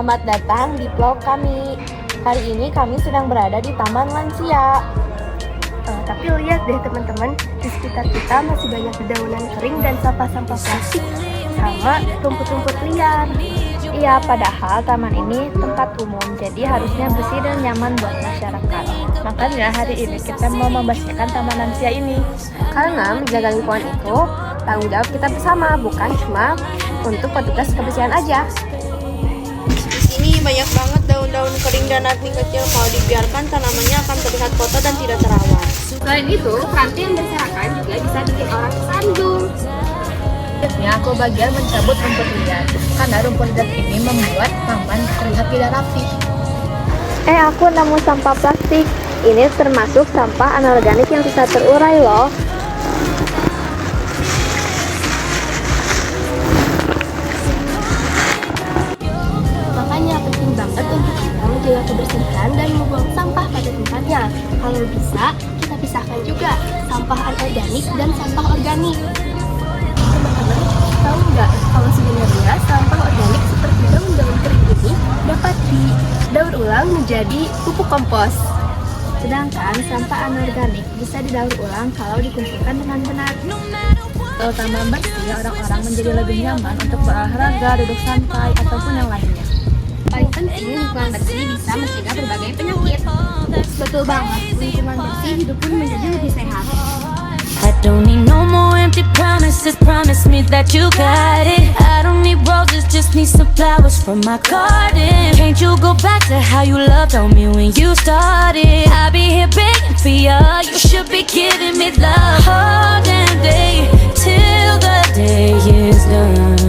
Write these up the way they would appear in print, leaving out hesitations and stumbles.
Selamat datang di vlog kami. Hari ini kami sedang berada di Taman Lansia. Tapi lihat deh teman-teman, di sekitar kita masih banyak dedaunan kering dan sampah-sampah plastik sama rumput-rumput liar. Iya, padahal taman ini tempat umum, jadi harusnya bersih dan nyaman buat masyarakat. Makanya hari ini kita mau membersihkan Taman Lansia ini. Karena menjaga lingkungan itu tanggung jawab kita bersama, bukan cuma untuk petugas kebersihan aja. Ini banyak banget daun-daun kering dan ranting kecil. Kalau dibiarkan tanamannya akan terlihat kotor dan tidak terawat. Selain itu, ranting yang berserakan juga bisa bikin orang tersandung. Akhirnya aku bagian mencabut rumput liar, karena rumput liar ini membuat taman terlihat tidak rapi. Aku nemu sampah plastik. Ini termasuk sampah anorganik yang bisa terurai loh. Makanya penting banget untuk kita menjaga kebersihan dan membuang sampah pada tempatnya. Kalau bisa, kita pisahkan juga sampah anorganik dan sampah organik. Teman-teman, tahu nggak kalau sebenarnya sampah organik seperti daun-daun kering ini dapat didaur ulang menjadi pupuk kompos. Sedangkan sampah anorganik bisa didaur ulang kalau dikumpulkan dengan benar. Kalau taman bersih, orang-orang menjadi lebih nyaman untuk berolahraga, duduk santai, ataupun yang lainnya. Paling penting, lingkungan bersih bisa mencegah berbagai penyakit. Betul banget, lingkungan bersih hidup pun menjadi lebih sehat. I don't need no more empty promises. Promise me that you got it. I don't need roses, just need some flowers from my garden. Can't you go back to how you loved on me when you started? I'll be here begging for you. You should be giving me love all damn day till the day is done.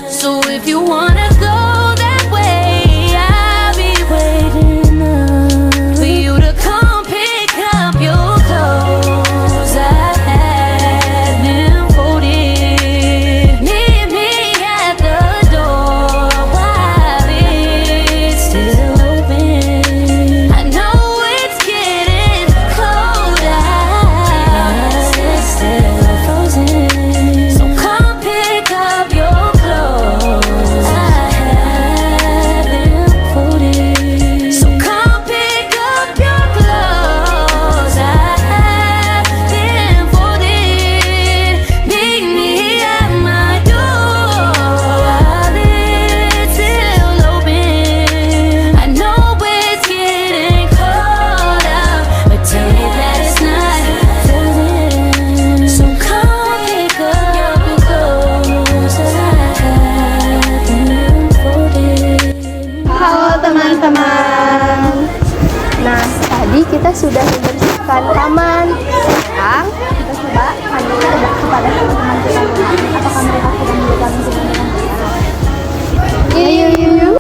So if you wanna go that way, I'll be waiting up for you to come pick up your clothes. Kita sudah membersihkan taman. Sekarang kita coba tanya kepada teman-teman kita apakah mereka sudah melakukan lingkungan dengan yuk.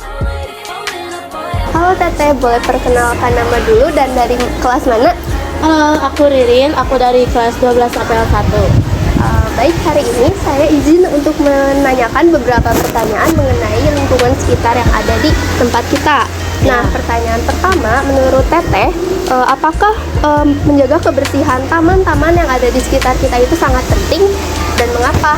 Halo Teteh, boleh perkenalkan nama dulu dan dari kelas mana? Halo, aku Ririn, aku dari kelas 12 APL 1. Baik, hari ini saya izin untuk menanyakan beberapa pertanyaan mengenai lingkungan sekitar yang ada di tempat kita. Nah, pertanyaan pertama, menurut Teteh, apakah menjaga kebersihan taman-taman yang ada di sekitar kita itu sangat penting dan mengapa?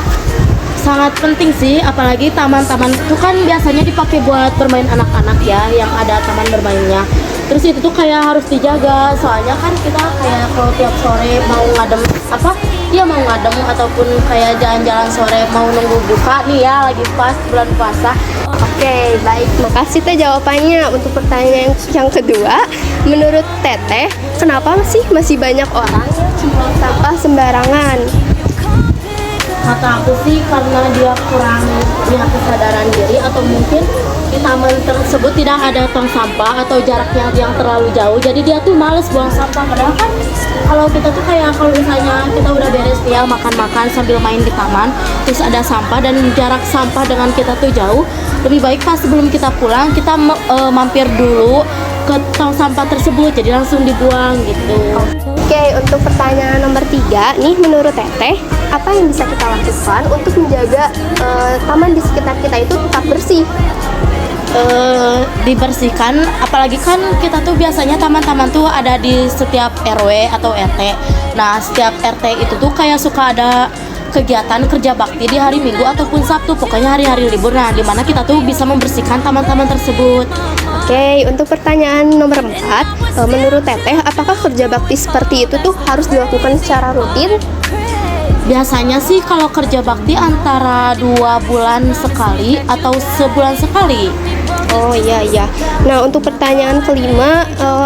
Sangat penting sih, apalagi taman-taman itu kan biasanya dipakai buat bermain anak-anak ya, yang ada taman bermainnya. Terus itu tuh kayak harus dijaga, soalnya kan kita kayak kalau tiap sore mau ngadem mau ngadem ataupun kayak jalan-jalan sore mau nunggu buka nih ya, lagi pas bulan puasa. Oke, baik, makasih Teh jawabannya. Untuk pertanyaan yang kedua, menurut Teteh, kenapa sih masih banyak orang yang membuang sampah sembarangan? Kata aku sih karena dia kurang punya kesadaran diri, atau mungkin di taman tersebut tidak ada tong sampah atau jaraknya yang terlalu jauh, jadi dia tuh males buang sampah. Padahal kan kalau kita tuh kayak kalau misalnya kita udah beres ya makan-makan sambil main di taman, terus ada sampah dan jarak sampah dengan kita tuh jauh, lebih baik pas sebelum kita pulang kita mampir dulu ke tong sampah tersebut, jadi langsung dibuang gitu. Oke, untuk pertanyaan nomor 3 nih, menurut Teteh, apa yang bisa kita lakukan untuk menjaga taman di sekitar kita itu tetap bersih? Dibersihkan, apalagi kan kita tuh biasanya taman-taman tuh ada di setiap RW atau RT. Nah, setiap RT itu tuh kayak suka ada kegiatan kerja bakti di hari Minggu ataupun Sabtu, pokoknya hari-hari libur. Nah, di mana kita tuh bisa membersihkan taman-taman tersebut. Oke, untuk pertanyaan nomor 4, menurut Teteh, apakah kerja bakti seperti itu tuh harus dilakukan secara rutin? Biasanya sih kalau kerja bakti antara 2 bulan sekali atau sebulan sekali. Oh iya. Nah, untuk pertanyaan kelima,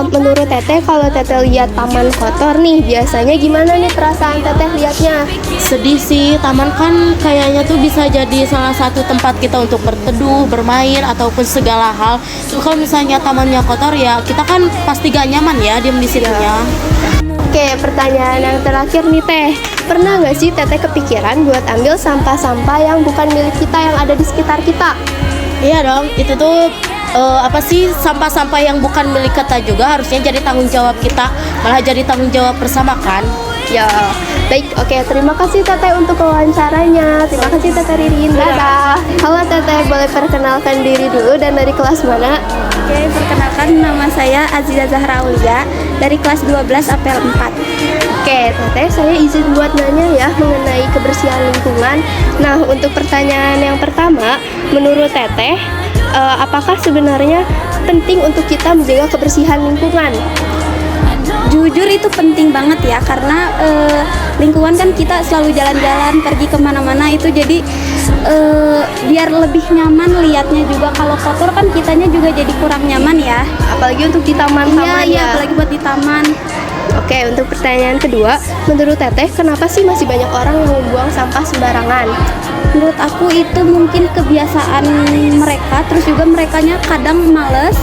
menurut Teteh, kalau Teteh lihat taman kotor nih, biasanya gimana nih perasaan Teteh lihatnya? Sedih sih, taman kan kayaknya tuh bisa jadi salah satu tempat kita untuk berteduh, bermain, ataupun segala hal. Terus kalau misalnya tamannya kotor ya kita kan pasti gak nyaman ya diem di situnya. Oke, pertanyaan yang terakhir nih Teh. Pernah nggak sih Teteh kepikiran buat ambil sampah-sampah yang bukan milik kita yang ada di sekitar kita? Iya dong, itu tuh sampah-sampah yang bukan milik kita juga harusnya jadi tanggung jawab kita, malah jadi tanggung jawab bersama kan. Ya, baik. Oke, terima kasih Teteh untuk wawancaranya. Terima kasih Teteh Ririn. Dadah. Halo Teteh, boleh perkenalkan diri dulu dan dari kelas mana? Oke, perkenalkan nama saya Aziza Zahra Aulia dari kelas 12 APL 4. Oke, Teteh, saya izin buat nanya ya mengenai kebersihan lingkungan. Nah, untuk pertanyaan yang pertama, menurut Teteh, apakah sebenarnya penting untuk kita menjaga kebersihan lingkungan? Jujur itu penting banget ya, karena lingkungan kan kita selalu jalan-jalan, pergi kemana-mana itu jadi biar lebih nyaman liatnya juga. Kalau kotor kan kitanya juga jadi kurang nyaman ya. Apalagi untuk di taman-taman Iya, apalagi buat di taman. Oke, untuk pertanyaan kedua, menurut Teteh, kenapa sih masih banyak orang yang membuang sampah sembarangan? Menurut aku itu mungkin kebiasaan mereka, terus juga merekanya kadang males.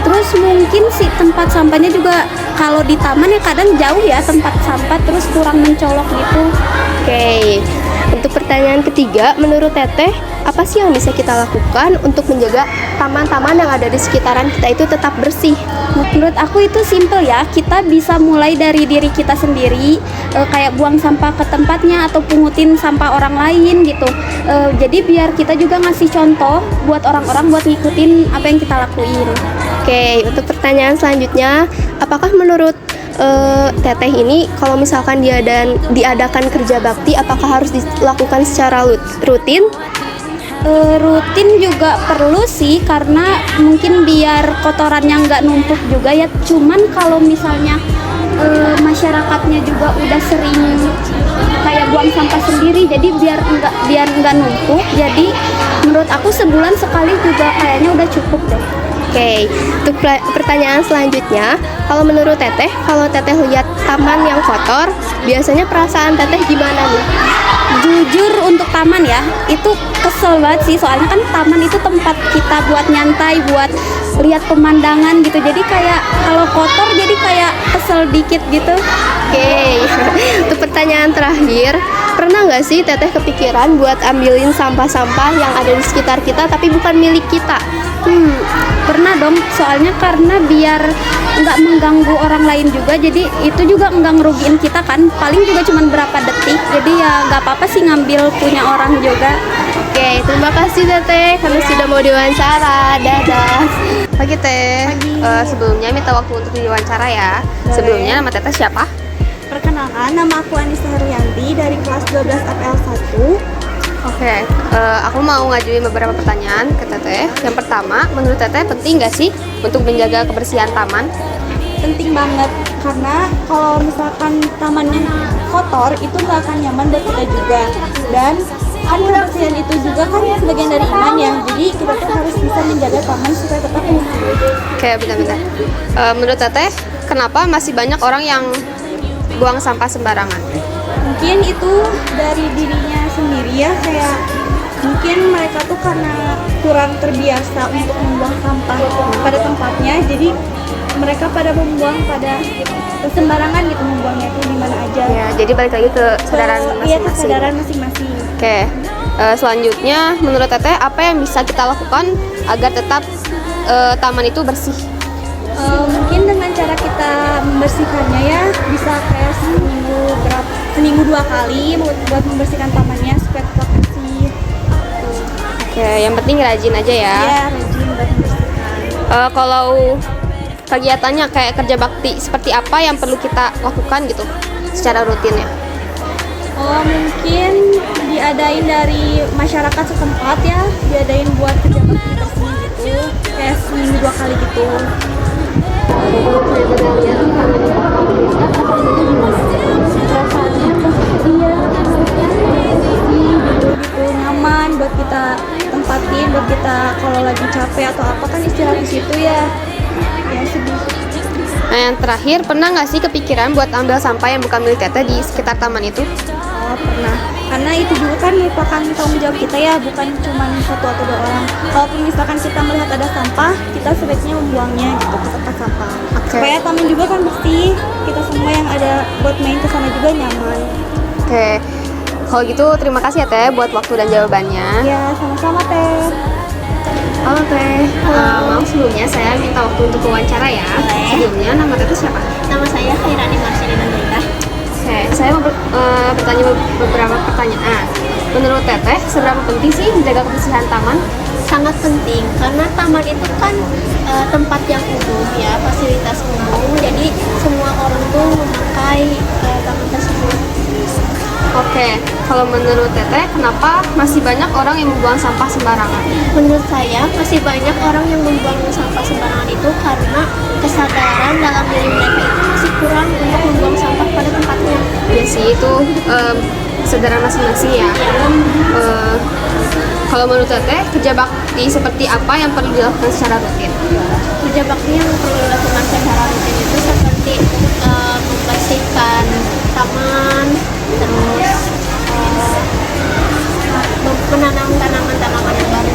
Terus mungkin si tempat sampahnya juga kalau di taman ya kadang jauh ya tempat sampah, terus kurang mencolok gitu. Oke, untuk pertanyaan ketiga, menurut Teteh, apa sih yang bisa kita lakukan untuk menjaga taman-taman yang ada di sekitaran kita itu tetap bersih? Menurut aku itu simple ya, kita bisa mulai dari diri kita sendiri, kayak buang sampah ke tempatnya atau pungutin sampah orang lain gitu. Jadi biar kita juga ngasih contoh buat orang-orang buat ngikutin apa yang kita lakuin. Oke, untuk pertanyaan selanjutnya, apakah menurut Teteh ini kalau misalkan diadakan kerja bakti, apakah harus dilakukan secara rutin? Rutin juga perlu sih, karena mungkin biar kotorannya nggak numpuk juga ya. Cuman kalau misalnya masyarakatnya juga udah sering kayak buang sampah sendiri, jadi biar nggak numpuk. Jadi menurut aku sebulan sekali juga kayaknya udah cukup deh. Oke, untuk pertanyaan selanjutnya, kalau menurut Teteh, kalau Teteh lihat taman yang kotor, biasanya perasaan Teteh gimana nih? Jujur untuk taman ya, itu kesel banget sih, soalnya kan taman itu tempat kita buat nyantai, buat lihat pemandangan gitu. Jadi kayak kalau kotor jadi kayak kesel dikit gitu. Oke, untuk pertanyaan terakhir, pernah nggak sih Teteh kepikiran buat ambilin sampah-sampah yang ada di sekitar kita tapi bukan milik kita? Pernah dong, soalnya karena biar nggak mengganggu orang lain juga, jadi itu juga nggak ngerugiin kita kan, paling juga cuma berapa detik, jadi ya nggak apa-apa sih ngambil punya orang juga. Oke, terima kasih Teteh karena sudah mau diwawancara. Dadah. Pagi Teh. Sebelumnya minta waktu untuk diwawancara ya. Sebelumnya nama Teteh siapa? Perkenalkan, nama aku Anissa Herianti dari kelas 12 APL 1. Oke, aku mau ngajuin beberapa pertanyaan ke Teteh. Yang pertama, menurut Teteh penting nggak sih untuk menjaga kebersihan taman? Penting banget, karena kalau misalkan tamannya kotor itu nggak akan nyaman buat kita juga. Dan kan kebersihan itu juga kan sebagian dari iman ya, jadi kita tuh harus bisa menjaga taman supaya tetap bersih. Oke, bentar-bentar. Menurut Teteh, kenapa masih banyak orang yang buang sampah sembarangan? Mungkin itu dari dirinya sendiri ya, kayak mungkin mereka tuh karena kurang terbiasa untuk membuang sampah pada tempatnya, jadi mereka pada membuang pada sembarangan gitu, membuangnya itu di mana aja. Ya, jadi balik lagi ke kesadaran masing-masing. Iya, kesadaran masing-masing. Oke, selanjutnya menurut Teteh apa yang bisa kita lakukan agar tetap taman itu bersih? Mungkin dengan cara kita membersihkannya ya, bisa kayak seminggu 2 kali buat membersihkan tamannya supaya tetap bersih. Oke, yang penting rajin aja ya. Iya, rajin buat membersihkan. Kalau kegiatannya kayak kerja bakti, seperti apa yang perlu kita lakukan gitu secara rutin ya? Oh, mungkin diadain dari masyarakat setempat ya, diadain buat kerja bakti bersih gitu, kayak seminggu 2 kali gitu. Gitu nyaman buat kita tempatin, buat kita kalau lagi capek atau apa kan istirahat di situ ya. Ya sedih. Nah, yang terakhir, pernah nggak sih kepikiran buat ambil sampah yang bukan milik Teteh di sekitar taman itu? Oh, pernah. Karena itu juga kan merupakan tanggung jawab kita ya, bukan cuma satu atau 2 orang. Kalaupun misalkan kita melihat ada sampah, kita sebaiknya membuangnya gitu ke tempat sampah. Supaya taman juga kan bersih, kita semua yang ada buat main ke sana juga nyaman. Oke, kalau gitu terima kasih ya Teh buat waktu dan jawabannya. Ya, sama-sama Teh. Halo Teh, maaf sebelumnya saya minta waktu untuk wawancara ya. Sebelumnya nama Teteh siapa? Nama saya Khairani Marcelina Nurita. Oke, saya mau bertanya beberapa pertanyaan. Menurut Teteh, seberapa penting sih menjaga kebersihan taman? Sangat penting karena taman itu kan tempat yang umum ya, fasilitas umum. Jadi semua orang tuh memakai taman tersebut. Oke, kalau menurut Teteh, kenapa masih banyak orang yang membuang sampah sembarangan? Menurut saya masih banyak orang yang membuang sampah sembarangan itu karena kesadaran dalam diri mereka itu masih kurang untuk membuang sampah pada tempatnya. Ya sih, itu kesadaran masing-masing ya. Kalau menurut Teteh, kerja bakti seperti apa yang perlu dilakukan secara rutin? Kerja bakti yang perlu dilakukan secara rutin itu seperti membersihkan taman, terus menanam tanaman yang baru.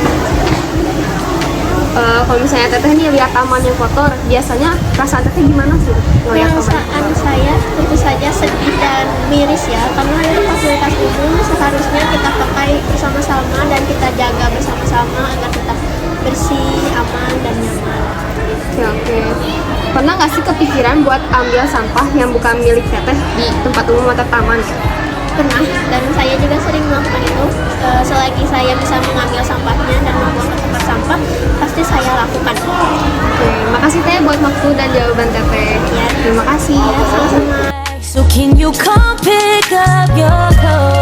Kalau misalnya Teteh nih lihat taman yang kotor, biasanya perasaan Teteh gimana sih? Perasaan saya tentu saja sedih dan miris ya, karena itu fasilitas umum seharusnya kita pakai bersama-sama dan kita jaga bersama-sama agar tetap bersih, aman, dan nyaman. Oke. Pernah nggak sih kepikiran buat ambil sampah yang bukan milik Teteh di tempat umum atau taman? Pernah, dan saya juga sering melakukan itu. Selagi saya bisa mengambil sampahnya dan membuang ke tempat sampah, pasti saya lakukan. Oke, makasih Teh buat waktu dan jawaban Teteh. Ya, Terima kasih. sama-sama. So can you come pick up your clothes?